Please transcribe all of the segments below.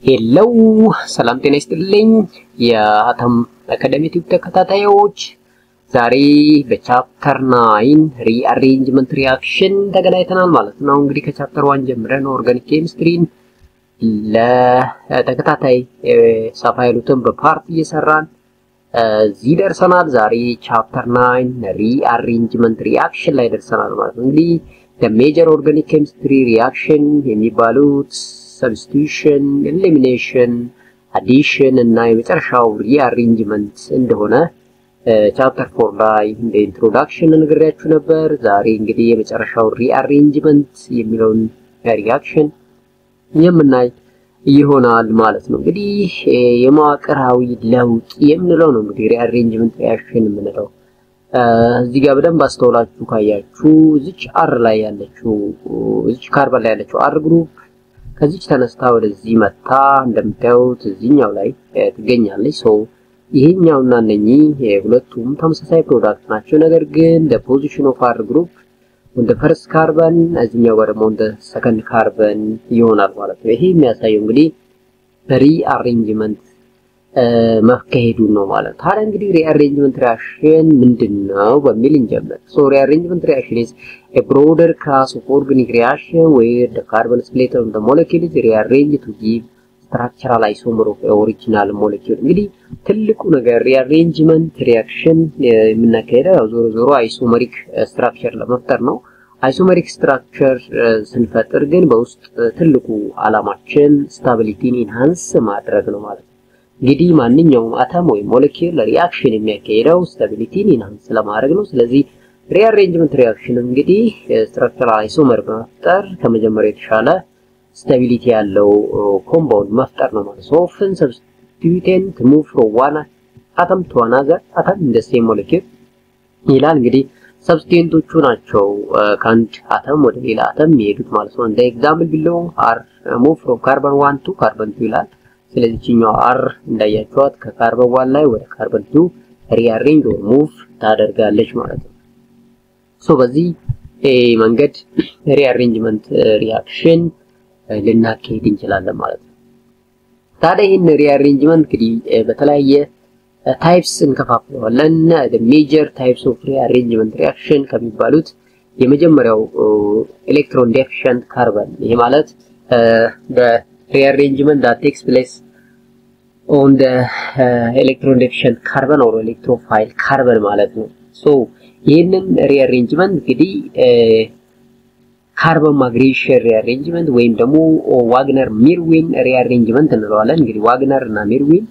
ሄሎ ሰላም ጤና ይስጥልኝ የአተም አካዳሚ ቲዩብ ተከታታዮች ዛሬ በቻፕተር 9 ሪአሬንጅመንት ሪአክሽን ተገናኝተናል ማለት ነው። እንግዲህ ከቻፕተር 1 ጀምረን ኦርጋኒክ ኬሚስትሪን ለተከታታይ ሰፋ ያሉትን በፓርት እየሰራን እዚህ ደርሰናል። ዛሬ ቻፕተር 9 ሪአሬንጅመንት ሪአክሽን ላይ ደርሰናል ማለት ነው። እንግዲህ the major organic chemistry reaction የሚባሉት substitution, elimination, addition እና የመጨረሻው rearrangement እንደሆነ ቻፕተር 4 ላይ እንደ ኢንትሮዳክሽን ነግሬያችሁ ነበር። ዛሬ እንግዲህ የመጨረሻው rearrangement የሚለውን ሪአክሽን የምናይ ይሆናል ማለት ነው። እንግዲህ የመዋቅራዊ ለውጥ የምንለው ነው እንግዲህ rearrangement reaction የምንለው። እዚህ ጋር በደንብ አስተውላችሁ ካያችሁ እዚች አር ላይ ያለችው እዚች ካርበን ላይ ያለችው አር ግሩፕ ከዚች ተነስታ ወደዚህ መጣ እንደምታዩት እዚህኛው ላይ ትገኛለች። ሶ ይሄኛውና እነኚህ ሁለቱም ተመሳሳይ ፕሮዳክት ናቸው። ነገር ግን the position of R group on the first carbon እዚህኛው ጋር ደግሞ on the second carbon ይሆናል ማለት ነው። ይሄ የሚያሳየው እንግዲህ rearrangement መካሄዱን ነው ማለት። ታዲያ እንግዲህ rearrangement reaction ምንድነው በሚል እንጀምር። So rearrangement reaction is a broader class of organic reaction where the carbon split of the molecule is rearranged to give structural isomer of original molecule። እንግዲህ ትልቁ ነገር rearrangement reaction የምናካሄደው ዞሮ ዞሮ isomeric structure ለመፍጠር ነው። isomeric structure ስንፈጥር ግን በውስጥ ትልቁ ዓላማችን stability-ን enhance ማድረግ ነው ማለት ነው። እንግዲህ ማንኛውም አተም ወይ ሞለኪውል ሪአክሽን የሚያካሂደው ስታቢሊቲን ኢንሃንስ ለማድረግ ነው። ስለዚህ ሪአሬንጅመንት ሪአክሽን እንግዲህ ስትራክቸራል አይሶመር መፍጠር ከመጀመሪያው የተሻለ ስታቢሊቲ ያለው ኮምፓውንድ መፍጠር ነው ማለት ነው። ኦፍን ሰብስቲቱቴንት to move from one atom to another atom in the same molecule ይላል። እንግዲህ ሰብስቲቱንቶቹ ናቸው ከአንድ አተም ወደ ሌላ አተም የሚሄዱት ማለት ነው። እንደ ኤግዛምፕል below are move from carbon 1 to carbon 2 ይላል። ስለዚህ ቺኛው አር እንዳያችኋት ከካርበን 1 ላይ ወደ ካርበን 2 ሪአሬንጅ ኦር ሙቭ ታደርጋለች ማለት ነው። ሶ በዚህ መንገድ ሪአሬንጅመንት ሪአክሽን ልናካሄድ እንችላለን ማለት ነው። ታዲያ ይህን ሪአሬንጅመንት እንግዲህ በተለያየ ታይፕስ እንከፋፍለዋለን። the major types of rearrangement reaction ከሚባሉት የመጀመሪያው ኤሌክትሮን ዴፊሽንት ካርበን ይሄ ማለት rearrangement that takes place on the electron deficient carbon or electrophile carbon ማለት ነው። ሶ ይሄንን rearrangement እንግዲህ carbon migration rearrangement ወይም ደግሞ ዋግነር ሚርዊን rearrangement እንለዋለን። እንግዲህ ዋግነር እና ሚርዊን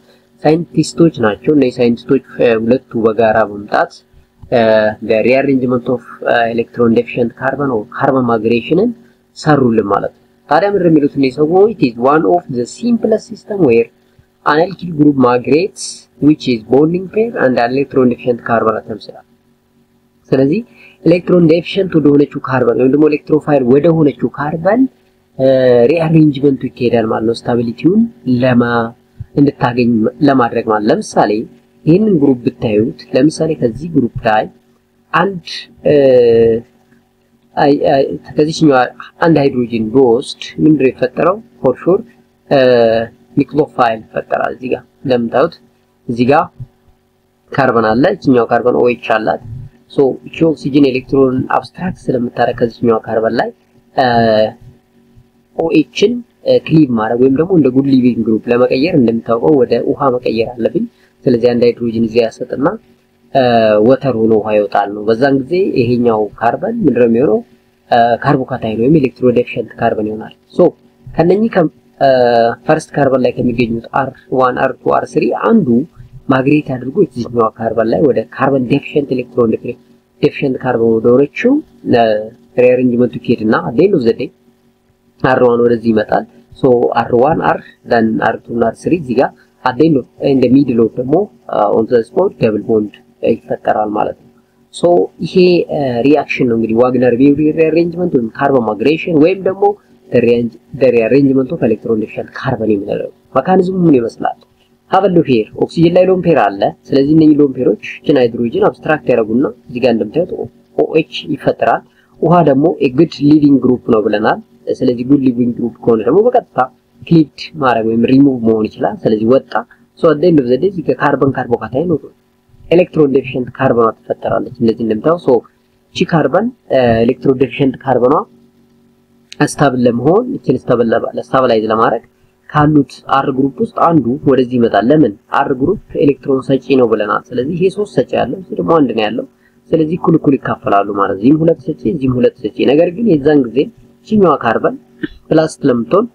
ሳይንቲስቶች ናቸው። እነዚህ ሳይንቲስቶች ሁለቱ በጋራ በመምጣት the rearrangement of electron deficient carbon or carbon migration ሰሩልን ማለት ነው። ታዲያ ምንድነው የሚሉት እነዚህ ሰዎች it is one of the simplest system where an alkyl group migrates which is bonding pair and an electron deficient carbon atoms ይላል። ስለዚህ ኤሌክትሮን ዴፊሽንት ወደ ሆነችው ካርበን ወይም ደግሞ ኤሌክትሮፋይል ወደ ሆነችው ካርበን ሪአሬንጅመንቱ ይካሄዳል ማለት ነው። ስታቢሊቲውን እንድታገኝ ለማድረግ ማለት ለምሳሌ ይሄንን ግሩፕ ብታዩት ለምሳሌ ከዚህ ግሩፕ ላይ አንድ ከዚህኛው አንድ ሃይድሮጂን ቦስት ምንድነው የፈጠረው ፎር ሹር ኒክሎፋይል ፈጠራል። እዚህ ጋር እንደምታዩት እዚህ ጋር ካርበን አለ፣ እቺኛው ካርበን OH አላት። ሶ እቺ ኦክሲጅን ኤሌክትሮን አብስትራክት ስለምታረግ ከዚህኛው ካርበን ላይ OH-ን ክሊቭ ማድረግ ወይም ደግሞ እንደ ጉድ ሊቪንግ ግሩፕ ለመቀየር እንደምታውቀው ወደ ውሃ መቀየር አለብኝ። ስለዚህ አንድ ሃይድሮጂን እዚህ ያሰጥና ወተር ሆኖ ውሃ ይወጣል ነው። በዛን ጊዜ ይሄኛው ካርበን ምንድነው የሚሆነው ካርቦካታይን ወይም ኤሌክትሮዴፊሽንት ካርበን ይሆናል። ሶ ከነኚህ ፈርስት ካርበን ላይ ከሚገኙት R1 R2 R3 አንዱ ማግኔት አድርጎ እዚህኛው ካርበን ላይ ወደ ካርበን ዴፊሽንት ኤሌክትሮን ዴፊሽንት ካርበን ወደ ሆነችው ሪአሬንጅመንቱ ይሄድና at the end of the day R1 ወደዚህ ይመጣል። ሶ R1 R then R2 እና R3 እዚህ ጋር at the end of in the middle of ደግሞ on the spot double bond ይፈጠራል ማለት ነው። ሶ ይሄ ሪአክሽን ነው እንግዲህ ዋግነር ሪአሬንጅመንት ወይም ካርበን ማይግሬሽን ወይም ደግሞ the rearrangement of electron deficient carbon የሚለው መካኒዝሙ ምን ይመስላል? ሀበሉ ፔር ኦክሲጅን ላይ ሎን ፔር አለ። ስለዚህ እነዚህ ሎን ፔሮች ችን ሃይድሮጂን አብስትራክት ያደርጉና እዚህ ጋር እንደምታዩት OH ይፈጠራል። ውሃ ደግሞ a good living group ነው ብለናል። ስለዚህ good living group ከሆነ ደግሞ በቀጥታ ክሊፕድ ማድረግ ወይም ሪሙቭ መሆን ይችላል። ስለዚህ ወጣ ሶ at the end of the day እዚህ ከካርበን ካርቦካታይን ነው ኤሌክትሮን ዴፊሽንት ካርበኗ ተፈጠራለች። እንደዚህ እንደምታው ሶ እቺ ካርበን ኤሌክትሮን ዴፊሽንት ካርበኗ ስታብል ለመሆን እቺን ስታብላይዝ ለማድረግ ካሉት አር ግሩፕ ውስጥ አንዱ ወደዚህ ይመጣል። ለምን አር ግሩፕ ኤሌክትሮን ሰጪ ነው ብለናል። ስለዚህ ይሄ 3 ሰጪ ያለው እዚህ ደግሞ አንድ ነው ያለው። ስለዚህ እኩል ይካፈላሉ ማለት እዚህም 2 ሰጪ እዚህም 2 ሰጪ። ነገር ግን የዛን ጊዜ እቺኛዋ ካርበን ፕላስ ስለምትሆን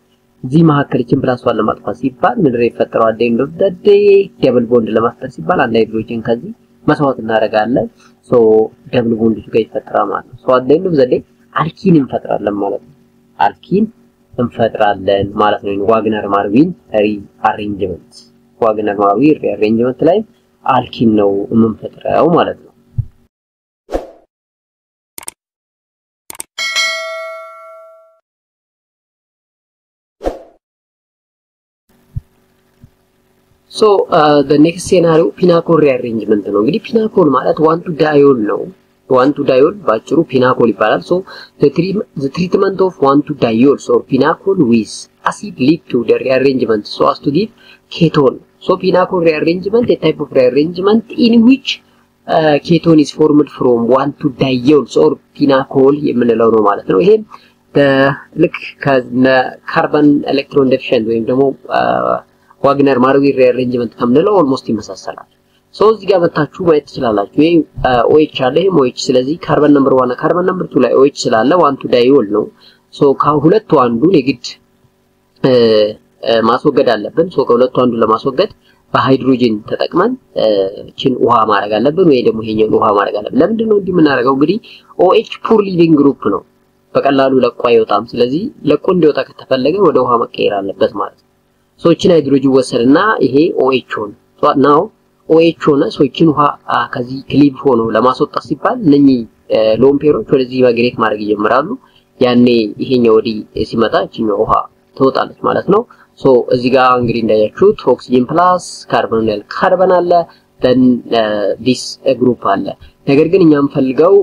እዚህ መካከል እቺን ፕላስዋን ለማጥፋት ሲባል ምንድነው ይፈጠረው? at the end of the day ደብል ቦንድ ለማፍጠር ሲባል አንድ ሃይድሮጅን ከዚህ መስዋዕት እናደርጋለን። ሶ ደብል ቦንድ ጋር ይፈጠራል ማለት ነው። ሶ at the end of the day አልኪን እንፈጥራለን ማለት ነው። አልኪን እንፈጥራለን ማለት ነው። ዋግነር ማርዊን ሪአሬንጅመንት ዋግነር ማርዊን ሪአሬንጅመንት ላይ አልኪን ነው የምንፈጥረው ማለት ነው። So the next scenario pinacol rearrangement ነው። እንግዲህ pinacol ማለት 1 to diol ነው። 1 to diol ባጭሩ pinacol ይባላል። so the treatment of 1 to diols or pinacol with acid lead to the rearrangement so as to give ketone. So pinacol rearrangement a type of rearrangement in which ketone is formed from 1 to diols or pinacol የምንለው ነው ማለት ነው። ይሄ ልክ ከካርበን ኤሌክትሮን ዴፊሽንት ወይም ደግሞ ዋግነር ማርዊን ሪአሬንጅመንት ከምንለው ኦልሞስት ይመሳሰላል። ሶ እዚህ ጋር መታችሁ ማየት ትችላላችሁ። ይሄ OH አለ ይሄ OH። ስለዚህ ካርበን ነምበር 1 ካርበን ነምበር 2 ላይ OH ስላለ 1 to diol ነው። ሶ ከሁለቱ አንዱን የግድ ማስወገድ አለብን። ሶ ከሁለቱ አንዱን ለማስወገድ በሃይድሮጅን ተጠቅመን እቺን ውሃ ማድረግ አለብን ወይ ደግሞ ይሄኛውን ውሃ ማድረግ አለብን። ለምንድን ነው እንዲህ የምናደርገው? እንግዲህ OH ፑር ሊቪንግ ግሩፕ ነው፣ በቀላሉ ለቆ አይወጣም። ስለዚህ ለቆ እንዲወጣ ከተፈለገ ወደ ውሃ መቀየር አለበት ማለት ነው። ሶ እቺን ሃይድሮጅን ወሰድና ይሄ OH ሆነ። ሶ ናው OH ሆነ። ሶ እቺን ውሃ ከዚህ ክሊቭ ሆኖ ለማስወጣት ሲባል እነኚህ ሎን ፔሮች ወደዚህ ማግኔት ማድረግ ይጀምራሉ። ያኔ ይሄኛው ወዲ ሲመጣ እቺኛው ውሃ ትወጣለች ማለት ነው። ሶ እዚህ ጋር እንግዲህ እንዳያችሁት ኦክሲጅን ፕላስ ካርበን አለ then this group አለ። ነገር ግን እኛም ፈልገው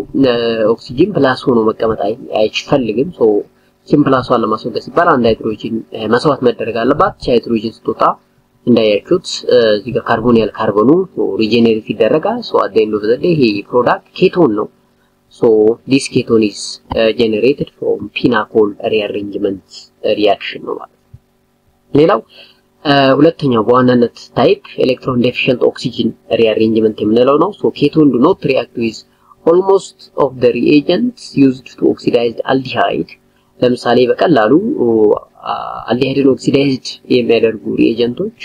ኦክሲጅን ፕላስ ሆኖ መቀመጥ አይፈልግም። ሶ ኦክሲጅን ፕላስዋን ለማስወገድ ሲባል አንድ ሃይድሮጅን መስዋዕት መደረግ አለባት። ሃይድሮጅን ስትወጣ እንዳያችሁት እዚህ ጋር ካርቦኑ ሪጀነሬት ይደረጋል። ሶ at the end of the day ይሄ ፕሮዳክት ኬቶን ነው። ሶ this ketone is generated from pinacol rearrangement reaction ነው ማለት ነው። ሌላው ሁለተኛው በዋናነት ታይፕ ኤሌክትሮን ዴፊሽንት ኦክሲጅን ሪአሬንጅመንት የምንለው ነው። ሶ ኬቶን do not react with almost of the reagents used to oxidize aldehyde። ለምሳሌ በቀላሉ አልዲሃይድን ኦክሲዳይዝድ የሚያደርጉ ሪኤጀንቶች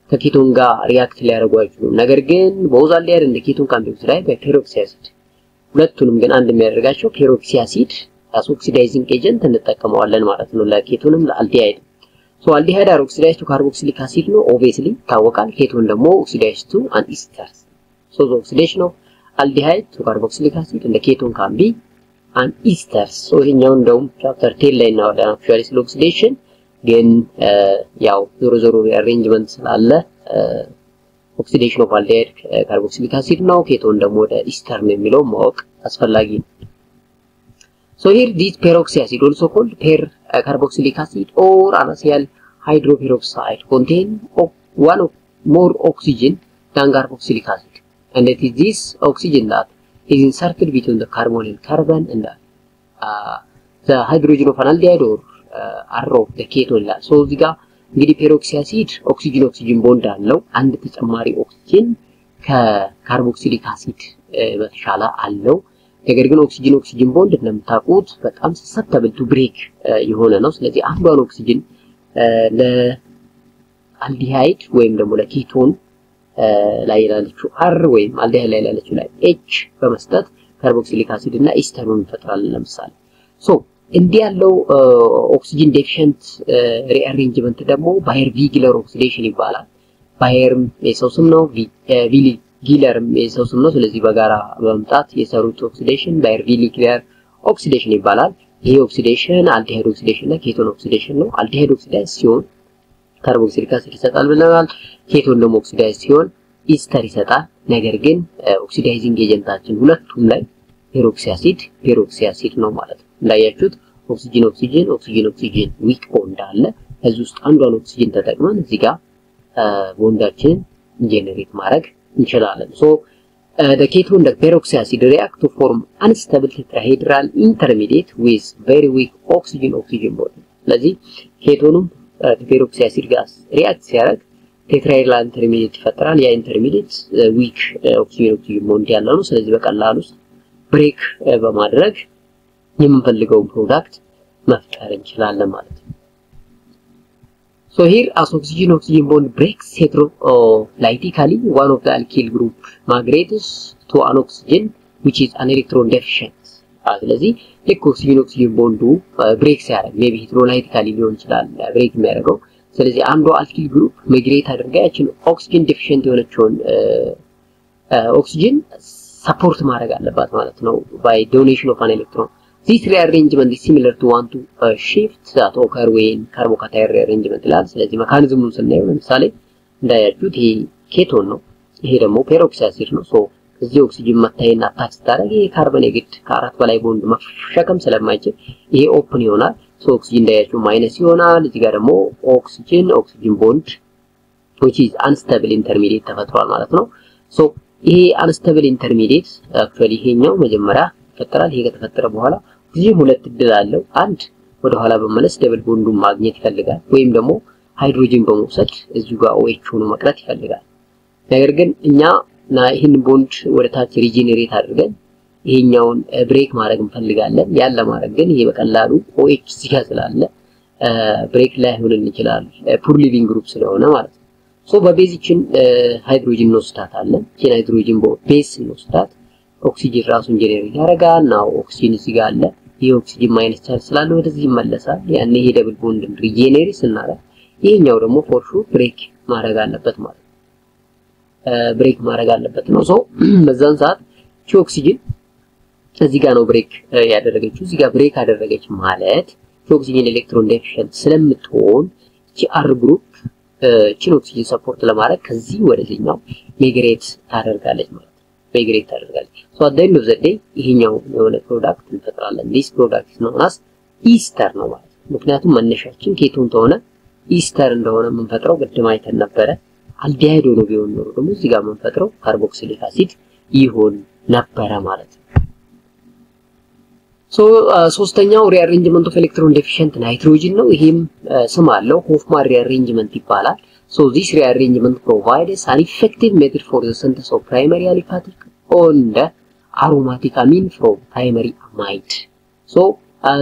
ከኬቶን ጋር ሪአክት ሊያደርጉ አይችሉም። ነገር ግን ቦዝ አልዲሃይድ እንደ ኬቶን ካን ቢ ኦክሲዳይዝድ ባይ ፔሮክሲ አሲድ። ሁለቱንም ግን አንድ የሚያደርጋቸው ፔሮክሲ አሲድ አስ ኦክሲዳይዚንግ ኤጀንት እንጠቀመዋለን ማለት ነው፣ ለኬቶንም ለአልዲሃይድ። ሶ አልዲሃይድ አር ኦክሲዳይዝድ ቱ ካርቦክሲሊክ አሲድ ነው ኦብቪየስሊ ይታወቃል። ኬቶን ደግሞ ኦክሲዳይዝድ ቱ አን ኢስተር። ሶ ዘ ኦክሲዴሽን ኦፍ አልዲሃይድ ቱ ካርቦክሲሊክ አሲድ እንደ ኬቶን ካን ቢ አን ኢስተር። ሶ ይሄኛው እንደውም ቻፕተር 10 ላይ ነው ወደ አክቹዋሊ ስለ ኦክሲዴሽን ግን ያው ዞሮ ሪአሬንጅመንት ስላለ ኦክሲዴሽን ኦፍ አልዲሃይድ ካርቦክሲሊክ አሲድ ነው፣ ኬቶን ደግሞ ወደ ኢስተር ነው የሚለው ማወቅ አስፈላጊ ነው። ሶ ሂር ዲስ ፔሮክሲ አሲድ also called carboxylic acid or acyl hydroperoxide contain one or more oxygen than carboxylic acid, and it is this oxygen that is inserted between the carbon and carbon and the hydrogen of an aldehyde or R of the ketone ላይ ሶ እዚህ ጋር እንግዲህ ፔሮክሲ አሲድ ኦክሲጅን ቦንድ አለው። አንድ ተጨማሪ ኦክሲጅን ከካርቦክሲሊክ አሲድ በተሻለ አለው። ነገር ግን ኦክሲጅን ቦንድ እንደምታውቁት በጣም ሰሰፕተብል ቱ ብሬክ የሆነ ነው። ስለዚህ አንዷን ኦክሲጅን ለአልዲሃይድ ወይም ደግሞ ለኬቶን ላይ ያለችው R ወይም አልዲሃይድ ላይ ያለችው ላይ H በመስጠት ካርቦክሲሊክ አሲድ እና ኢስተሩን እንፈጥራለን ለምሳሌ። ሶ እንዲህ ያለው ኦክሲጅን ዴፊሽንት ሪአሬንጅመንት ደግሞ ባየር-ቪግለር ኦክሲዴሽን ይባላል። ባየርም የሰው ስም ነው፣ ጊለርም የሰው ስም ነው። ስለዚህ በጋራ በመምጣት የሰሩት ኦክሲዴሽን ባየር-ቪግለር ኦክሲዴሽን ይባላል። ይሄ ኦክሲዴሽን አልዲሃይድ ኦክሲዴሽን እና ኬቶን ኦክሲዴሽን ነው። አልዲሃይድ ኦክሲዳይዝ ሲሆን ካርቦክሲሊክ አሲድ ይሰጣል ብለናል። ኬቶን ደግሞ ኦክሲዳይዝ ሲሆን ኢስተር ይሰጣል። ነገር ግን ኦክሲዳይዚንግ ኤጀንታችን ሁለቱም ላይ ፔሮክሲ አሲድ ነው ማለት ነው። እንዳያችሁት ኦክሲጅን ዊክ ቦንድ አለ፣ ከዚህ ውስጥ አንዷን ኦክሲጅን ተጠቅመን እዚህ ጋር ቦንዳችንን ጀነሬት ማድረግ እንችላለን። ሶ the ketone the peroxy acid react to form unstable tetrahedral intermediate with very weak oxygen bond. ስለዚህ ኬቶኑም ከፔሮክሲ አሲድ ጋር ሪአክት ሲያደርግ ቴትራሄድራል ኢንተርሚዲየት ይፈጠራል። ያ ኢንተርሚዲየት ዊክ ኦክሲጅን ቦንድ ያለው ነው። ስለዚህ በቀላሉ ብሬክ በማድረግ የምንፈልገውን ፕሮዳክት መፍጠር እንችላለን ማለት ነው። So here as oxygen bond breaks heterolytically, one of the alkyl group migrates to an oxygen which is an electron deficient. ስለዚህ ልክ oxygen bondu break ሲያደርግ maybe heterolytically ሊሆን ይችላል break የሚያደርገው። ስለዚህ አንዱ alkyl group migrate አድርጋ ያችን oxygen deficient የሆነችውን oxygen support ማድረግ አለባት ማለት ነው by donation of an electron. This rearrangement is similar to one to shift that occur when carbocation rearrangement ይላል። ስለዚህ ሜካኒዝሙን ስናየው ለምሳሌ እንዳያችሁት ይሄ ኬቶን ነው፣ ይሄ ደግሞ ፔሮክሲ አሲድ ነው። ሶ እዚህ ኦክሲጅን መታየና አታች ታደርግ ይሄ ካርበን የግድ ከአራት በላይ ቦንድ መሸከም ስለማይችል ይሄ ኦፕን ይሆናል። ሶ ኦክሲጅን እንዳያችሁ ማይነስ ይሆናል። እዚህ ጋር ደግሞ ኦክሲጅን ቦንድ which is unstable intermediate ተፈጥሯል ማለት ነው። ሶ ይሄ unstable intermediate actually ይሄኛው መጀመሪያ ይፈጠራል። ይሄ ከተፈጠረ በኋላ እዚህ ሁለት እድል አለው። አንድ ወደ ኋላ በመለስ ደብል ቦንዱን ማግኘት ይፈልጋል፣ ወይም ደግሞ ሃይድሮጅን በመውሰድ እዚሁ ጋር OH ሆኖ መቅረት ይፈልጋል። ነገር ግን እኛ ይሄን ቦንድ ወደ ታች ሪጀነሬት አድርገን ይሄኛውን ብሬክ ማድረግ እንፈልጋለን። ያን ለማድረግ ግን ይሄ በቀላሉ OH እዚህ ጋር ስላለ ብሬክ ላይ ሆነን ይችላል ፑር ሊቪንግ ግሩፕ ስለሆነ ማለት ነው። ሶ በቤዚችን ሃይድሮጅን እንወስዳታለን። ይሄን ሃይድሮጅን በቤዝ እንወስዳት ኦክሲጅን ራሱን ጀነሬት ያደርጋል። ናው ኦክሲጅን እዚህ ጋር አለ። ይሄ ኦክሲጅን ማይነስ ቻርጅ ስላለ ወደዚህ ይመለሳል። ያኔ ይሄ ደብል ቦንድ ሪጀነሬት ስናደርግ ይሄኛው ደግሞ ፎር ሹር ብሬክ ማድረግ አለበት ማለት ነው። ብሬክ ማድረግ አለበት ነው። ሶ በዛን ሰዓት እቺ ኦክሲጅን እዚህ ጋር ነው ብሬክ ያደረገችው። እዚህ ጋር ብሬክ አደረገች ማለት ኦክሲጅን ኤሌክትሮን ዴፊሽንት ስለምትሆን እቺ አር ግሩፕ እቺን ኦክሲጅን ሰፖርት ለማድረግ ከዚህ ወደዚህኛው ሚግሬት ታደርጋለች ማለት ነው። migrate ታደርጋለች። so at the end of the day ይሄኛው የሆነ ፕሮዳክት እንፈጥራለን። this product is known as ኢስተር ነው ማለት ነው። ምክንያቱም መነሻችን ኬቶን ተሆነ ኢስተር እንደሆነ የምንፈጥረው ቅድም አይተን ነበረ። አልዲሃይድ ሆኖ ቢሆን ነው ደግሞ እዚህ ጋር የምንፈጥረው ካርቦክሲሊክ አሲድ ይሆን ነበረ ማለት ነው። so ሶስተኛው rearrangement of electron deficient nitrogen ነው። ይሄም ስም አለው ሆፍማን rearrangement ይባላል። So this rearrangement provides an effective method for the synthesis of primary aliphatic and aromatic amine from primary amide. So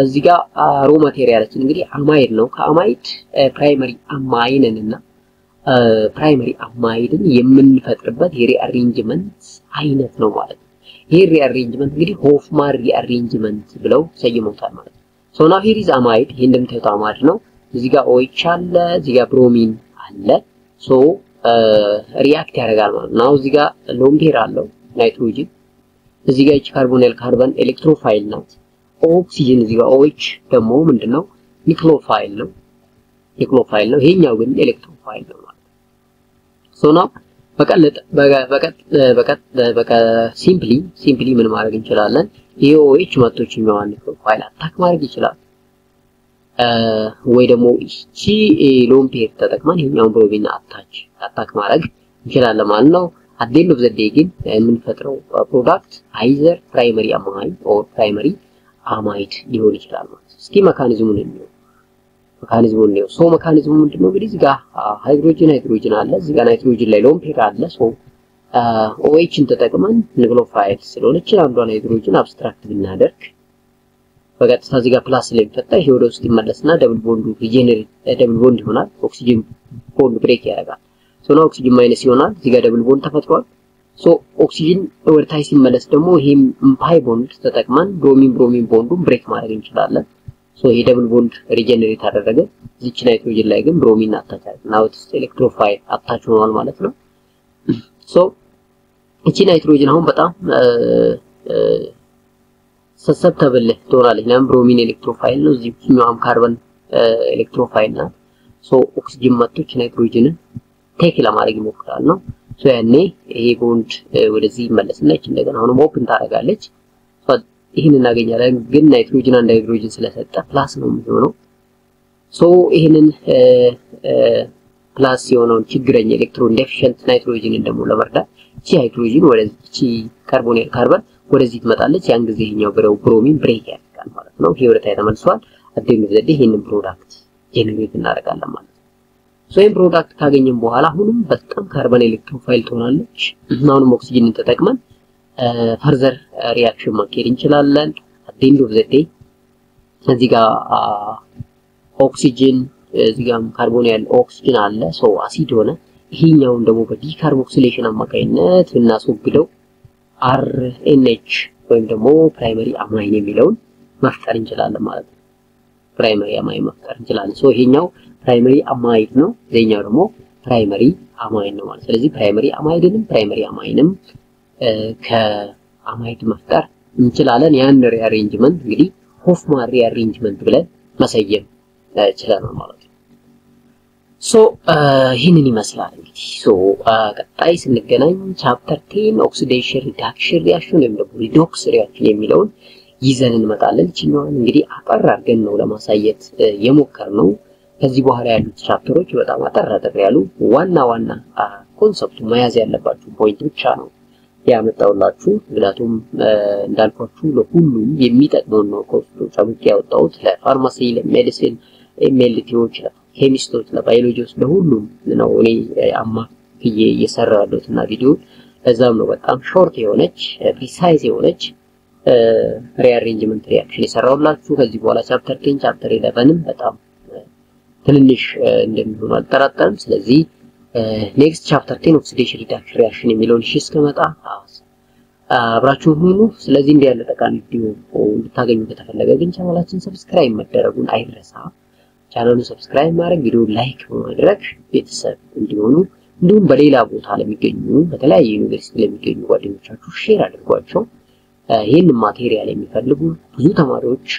እዚህ ጋር ሮ ማቴሪያላችን እንግዲህ አማይድ ነው። ከአማይድ ፕራይመሪ አማይንን እና ፕራይመሪ አማይድን የምንፈጥርበት የሪአሬንጅመንት አይነት ነው ማለት ነው። ይሄ ሪአሬንጅመንት እንግዲህ ሆፍማን ሪአሬንጅመንት ብለው ሰይመውታል ማለት ነው። So now here is amide። ይሄ እንደምታዩት አማይድ ነው። እዚህ ጋር OH አለ፣ እዚህ ጋር ብሮሚን አለ። ሶ ሪአክት ያደርጋል ማለት ነው። እዚህ ጋር ሎን ፔር አለው ናይትሮጅን፣ እዚህ ጋር ካርቦናይል ካርበን ኤሌክትሮፋይል ናት። ኦክሲጅን እዚህ ጋር OH ደግሞ ምንድነው ኒክሎፋይል ነው። ይሄኛው ግን ኤሌክትሮፋይል ነው ማለት ነው። ሶ ናው በቃ ሲምፕሊ ምን ማድረግ እንችላለን? ይሄ OH መጥቶችኛው ኒክሎፋይል አታክ ማድረግ ይችላል። ወይ ደግሞ እቺ ሎን ፔር ተጠቅመን ይሄኛውን ብሮሚን አታክ ማድረግ እንችላለን ማለት ነው። at the end of the day ግን የምንፈጥረው ፕሮዳክት አይዘር ፕራይመሪ አማይድ ኦር ፕራይመሪ አማይድ ሊሆን ይችላል ማለት ነው። እስኪ ሜካኒዝሙን ነው ሶ ሜካኒዝሙ ምንድነው? እንግዲህ እዚህ ጋር ሃይድሮጅን አለ፣ እዚህ ጋር ናይትሮጅን ላይ ሎን ፔር አለ። ሶ OHን ተጠቅመን ኒክሎፋይል ስለሆነች አንዷን ሃይድሮጅን አብስትራክት ብናደርግ በቀጥታ እዚህ ጋር ፕላስ ስለሚፈጠር ይሄ ወደ ውስጥ ይመለስና ደብል ቦንዱ ሪጀነሬት ደብል ቦንድ ይሆናል። ኦክሲጅን ቦንድ ብሬክ ያደርጋል። ሶ ነው ኦክሲጅን ማይነስ ይሆናል። እዚህ ጋር ደብል ቦንድ ተፈጥሯል። ሶ ኦክሲጅን ወደ ታች ሲመለስ ደግሞ ይሄም ፓይ ቦንድ ተጠቅመን ብሮሚን ቦንዱን ብሬክ ማድረግ እንችላለን። ሶ ይሄ ደብል ቦንድ ሪጀነሬት አደረገ። እዚች ናይትሮጅን ላይ ግን ብሮሚን አታች አደረገ። ናው ኢትስ ኤሌክትሮፋይል አታች ሆኗል ማለት ነው። ሶ እቺ ናይትሮጅን አሁን በጣም ሰሰፕተብል ትሆናለች። ለምን ብሮሚን ኤሌክትሮፋይል ነው፣ እዚህኛውም ካርበን ኤሌክትሮፋይል ናት። ሶ ኦክሲጅን መጥቶች ናይትሮጅንን ቴክ ለማድረግ ይሞክራል ነው። ሶ ያኔ ይሄ ቦንድ ወደዚህ ይመለስና እቺ እንደገና አሁንም ኦፕን ታደርጋለች። ሶ ይሄን እናገኛለን። ግን ናይትሮጅን አንድ ሃይድሮጅን ስለሰጠ ፕላስ ነው የሚሆነው። ሶ ይሄንን ፕላስ የሆነውን ችግረኛ ኤሌክትሮን ዴፊሽንት ናይትሮጂንን ደግሞ ለመርዳት እቺ ሃይድሮጂን ወደዚህ ካርበን ወደዚህ ትመጣለች። ያን ጊዜ ይሄኛው ብሮሚን ብሬክ ያደርጋል ማለት ነው። ይሄ ወደ ታች ተመልሷል። አደም ዘዴ ይሄንን ፕሮዳክት ጄኔሬት እናደርጋለን ማለት ነው። ሶ ይሄን ፕሮዳክት ካገኘን በኋላ አሁንም በጣም ካርበን ኤሌክትሮፋይል ትሆናለች። አሁንም ኦክሲጅንን ተጠቅመን ፈርዘር ሪአክሽን ማካሄድ እንችላለን። አደም ዘዴ እዚህ ጋር ኦክሲጅን እዚህ ጋር ካርቦን ያለ ኦክሲጅን አለ። ሶ አሲድ ሆነ። ይሄኛውን ደግሞ በዲካርቦክሲሌሽን አማካይነት እናስወግደው RNH ወይም ደግሞ ፕራይመሪ አማይን የሚለውን መፍጠር እንችላለን ማለት ነው። ፕራይመሪ አማይን መፍጠር እንችላለን። ሶ ይሄኛው ፕራይመሪ አማይድ ነው፣ ይሄኛው ደግሞ ፕራይመሪ አማይን ነው ማለት። ስለዚህ ፕራይመሪ አማይድንም ፕራይመሪ አማይንም ከአማይድ መፍጠር እንችላለን። ያን ሪአሬንጅመንት እንግዲህ ሆፍማን ሪአሬንጅመንት ብለን መሰየም ይችላል ማለት ነው። ሶ ይሄንን ይመስላል እንግዲህ። ሶ ቀጣይ ስንገናኝ ቻፕተር 10 ኦክሲዴሽን ሪዳክሽን ሪአክሽን ወይም ደግሞ ሪዶክስ ሪአክሽን የሚለውን ይዘን እንመጣለን። እቺኛውን እንግዲህ አጠር አድርገን ነው ለማሳየት የሞከርነው። ከዚህ በኋላ ያሉት ቻፕተሮች በጣም አጠር ያሉ ዋና ኮንሰፕቱ መያዝ ያለባችሁ ፖይንት ብቻ ነው ያመጣውላችሁ። ምክንያቱም እንዳልኳችሁ ለሁሉም የሚጠቅመው ነው ኮርሶች አብቄ ያወጣሁት ለፋርማሲ፣ ለሜዲሲን፣ ኤምኤልቲዎች፣ ለኬሚስቶች፣ ለባዮሎጂዎች ለሁሉም ነው እኔ አማክዬ እየሰራሁ ያለሁትና ቪዲዮ ለዛም ነው በጣም ሾርት የሆነች ፕሪሳይዝ የሆነች ሪአሬንጅመንት ሪአክሽን የሰራሁላችሁ። ከዚህ በኋላ ቻፕተር 10 ቻፕተር 11ም በጣም ትንንሽ እንደሚሆኑ አልጠራጠርም። ስለዚህ ኔክስት ቻፕተር 10 ኦክሲዴሽን ሪዳክሽን ሪአክሽን የሚለውን እሺ እስከመጣ አብራችሁ ሁኑ። ስለዚህ እንዲህ ያለ ጠቃሚ ቪዲዮ እንድታገኙ ከተፈለገ ግን ቻናላችን ሰብስክራይብ መደረጉን አይረሳ። ቻናሉን ሰብስክራይብ ማድረግ፣ ቪዲዮ ላይክ ማድረግ ቤተሰብ እንዲሆኑ፣ እንዲሁም በሌላ ቦታ ለሚገኙ በተለያየ ዩኒቨርሲቲ ለሚገኙ ጓደኞቻችሁ ሼር አድርጓቸው። ይሄን ማቴሪያል የሚፈልጉ ብዙ ተማሪዎች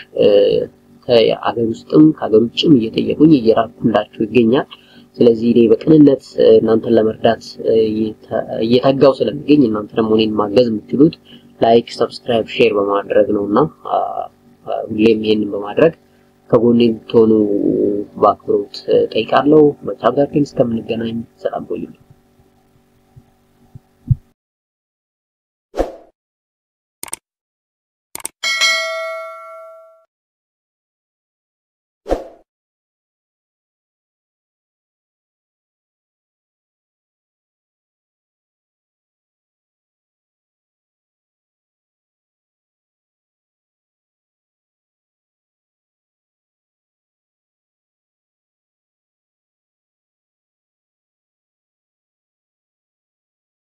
ከአገር ውስጥም ከአገር ውጭም እየጠየቁኝ እየራኩላችሁ ይገኛል። ስለዚህ እኔ በቅንነት እናንተን ለመርዳት እየተጋው ስለሚገኝ እናንተ ደግሞ እኔን ማገዝ የምትችሉት ላይክ፣ ሰብስክራይብ፣ ሼር በማድረግ ነውና ሁሌም ይሄንን በማድረግ ከጎኔ እንድትሆኑ በአክብሮት ጠይቃለሁ። በቻፕተር 10 እስከምንገናኝ ሰላም ቆዩልኝ።